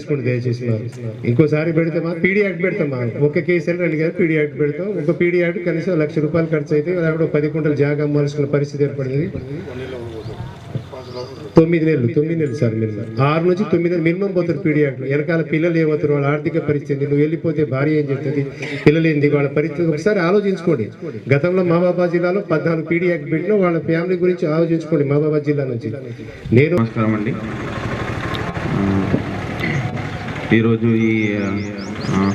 చేసుకోండి దయచేసి. ఇంకోసారి పెడితే మా పీడీ యాక్ట్ పెడతాం. ఒక కేసు అని 2 పీడీ యాక్ట్ పెడతాం. ఒక పీడీ యాక్ట్ కనీసం ₹1,00,000 ఖర్చు అయితే అక్కడ 10 కుంటలు జాగా అమ్మాల్సిన పరిస్థితి ఏర్పడింది. 9 నెలలు సార్, మినిమం 6 నుంచి 9 నెలలు మినిమం పోతారు పీడీ యాక్ట్. వెనకాల పిల్లలు ఏమవుతారు, వాళ్ళ ఆర్థిక పరిస్థితి, నువ్వు వెళ్ళిపోతే భార్య ఏం చెప్తుంది, పిల్లలు ఏంది, వాళ్ళ పరిస్థితి ఒకసారి ఆలోచించుకోండి. గతంలో మహబూబాబాద్ జిల్లాలో 14 పీడీ యాక్ట్ పెట్టినా వాళ్ళ ఫ్యామిలీ గురించి ఆలోచించుకోండి. మహబూబాబాద్ జిల్లా నుంచి నేను నమస్కారం అండి. ఈరోజు ఈ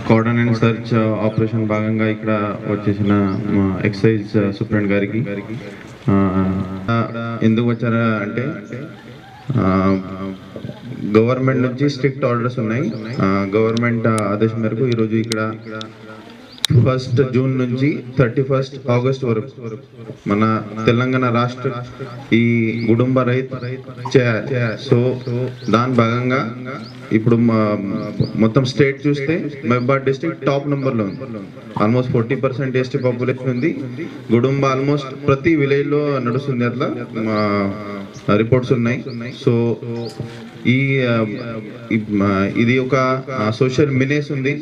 కార్డన్ అండ్ సర్చ్ ఆపరేషన్ భాగంగా ఇక్కడ వచ్చేసిన ఎక్సైజ్ సూపరింటెండెంట్ గారికి ఎందుకు వచ్చారా అంటే గవర్నమెంట్ నుంచి స్ట్రిక్ట్ ఆర్డర్స్ ఉన్నాయి. గవర్నమెంట్ ఆదేశం మేరకు ఈరోజు ఇక్కడ 1 జూన్ నుంచి 31 ఆగస్ట్ వరకు మన తెలంగాణ రాష్ట్ర ఈ కుటుంబ రైతు చేయాలి. సో దాని భాగంగా ఇప్పుడు మొత్తం స్టేట్ చూస్తే మహబూబాబాద్ డిస్ట్రిక్ట్ టాప్ నెంబర్లో ఉంది. ఆల్మోస్ట్ 40% ఎస్టీ పాపులేషన్ ఉంది. కుటుంబ ఆల్మోస్ట్ ప్రతి విలేజ్ లో నడుస్తుంది, అట్లా రిపోర్ట్స్ ఉన్నాయి. సో ఇది ఒక సోషల్ మినేస్ ఉంది.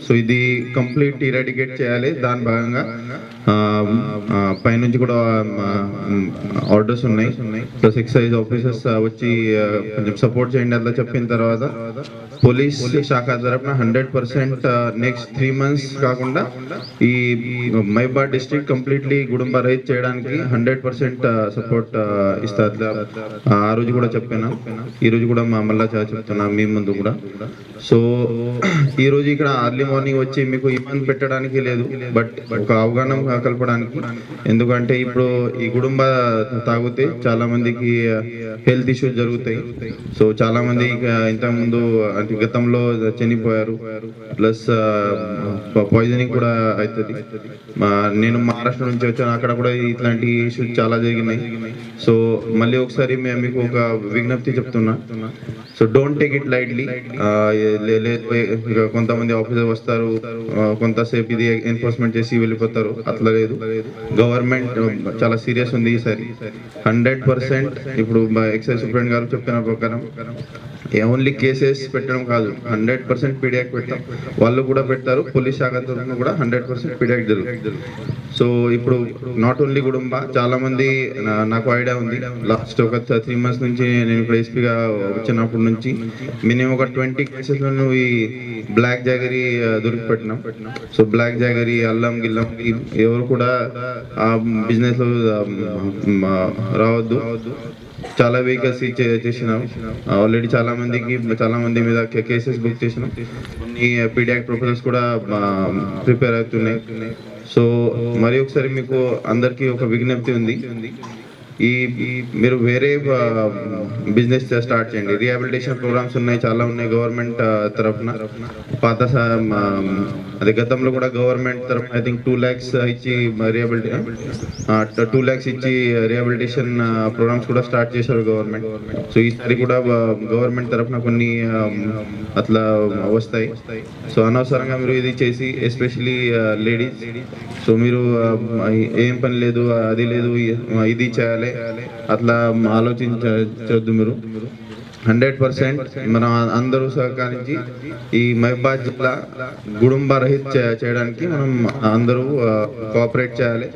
సో ఇది కంప్లీట్ ఇరాడికేట్ చేయాలి. దాని భాగంగా పైనుంచి కూడా ఆర్డర్స్ ఉన్నాయి. ప్లస్ ఎక్సైజ్ ఆఫీసర్స్ వచ్చి కొంచెం సపోర్ట్ చేయండి అట్లా చెప్పిన తర్వాత పోలీస్ శాఖ తరఫున 100% నెక్స్ట్ 3 months కాకుండా ఈ మహబూబాబాద్ డిస్ట్రిక్ట్ కంప్లీట్లీ కుటుంబ రైతు చేయడానికి 100% సపోర్ట్ ఇస్తారు. ఆ రోజు కూడా చెప్పాను, ఈ రోజు కూడా మళ్ళా చెప్తున్నా మీ ముందు కూడా. సో ఈ రోజు ఇక్కడ అర్లీ మార్నింగ్ వచ్చి మీకు ఇబ్బంది పెట్టడానికి లేదు, బట్ ఒక అవగాహన కలపడానికి. ఎందుకంటే ఇప్పుడు ఈ కుటుంబ తాగితే చాలా మందికి హెల్త్ ఇష్యూస్ జరుగుతాయి. సో చాలా మంది ఇంతకుముందు గతంలో చనిపోయారు, ప్లస్ పాయిజనింగ్ కూడా అవుతుంది. నేను మహారాష్ట్ర నుంచి వచ్చాను, అక్కడ కూడా ఇట్లాంటి ఇష్యూస్ చాలా జరిగినాయి. సో మళ్ళీ ఒకసారి మీకు ఒక విజ్ఞప్తి చెప్తున్నా. So don't take it lightly. కొంతమంది ఆఫీసర్ వస్తారు, కొంతసేపు ఇది ఎన్ఫోర్స్మెంట్ చేసి వెళ్ళిపోతారు, అట్లా లేదు. గవర్నమెంట్ చాలా సీరియస్ ఉంది ఈసారి. 100% ఇప్పుడు ఎక్సైజ్ సూపరింటెండెంట్ గారు చెప్పిన ప్రకారం ఓన్లీ కేసెస్ పెట్టడం కాదు, 100% పీడియాక్ పెడతాం. వాళ్ళు కూడా పెడతారు, పోలీస్ శాఖ తరఫున కూడా 100% పీడియాక్ జరుగుతుంది. సో ఇప్పుడు నాట్ ఓన్లీ కుటుంబ, చాలా మంది నాకు ఐడియా ఉంది. లాస్ట్ ఒక 3 months నుంచి నేను ఇక్కడ ఎస్పీగా వచ్చినప్పటి నుంచి మినిమం ఒక 20 కేసెస్ లో ఈ బ్లాక్ జాగరీ దొరికి పెట్టినాం. సో బ్లాక్ జాగరీ, అల్లం గిల్లం ఎవరు కూడా ఆ బిజినెస్ లో రావద్దు. చాలా వెహికల్స్ చేసినాం ఆల్రెడీ, చాలా మంది మీద కేసెస్ బుక్ చేసినాం. కొన్ని పీడియాక్ ప్రపోజల్స్ కూడా ప్రిపేర్ అవుతున్నాయి. సో మరి ఒకసారి మీకు అందరికీ ఒక విజ్ఞప్తి ఉంది, మీరు వేరే బిజినెస్ స్టార్ట్ చేయండి. రిహాబిలిటేషన్ ప్రోగ్రామ్స్ ఉన్నాయి, చాలా ఉన్నాయి గవర్నమెంట్ తరఫున. పాత అదే గతంలో కూడా గవర్నమెంట్ తరఫున ఐ థింక్ 2 lakhs ఇచ్చి రిహాబిలిటేషన్ ప్రోగ్రామ్స్ కూడా స్టార్ట్ చేశారు గవర్నమెంట్. సో ఈసారి కూడా గవర్నమెంట్ తరఫున కొన్ని అట్లా వస్తాయి. సో అనవసరంగా మీరు ఇది చేసి, ఎస్పెషలీ లేడీస్, సో మీరు ఏం పని లేదు, అది లేదు, ఇది చేయాలి అట్లా ఆలోచించవద్దు. మీరు 100% మనం అందరూ సహకరించి ఈ మహబూబాబాద్ జిల్లా కుటుంబ రహిత చేయడానికి మనం అందరూ కోఆపరేట్ చేయాలి.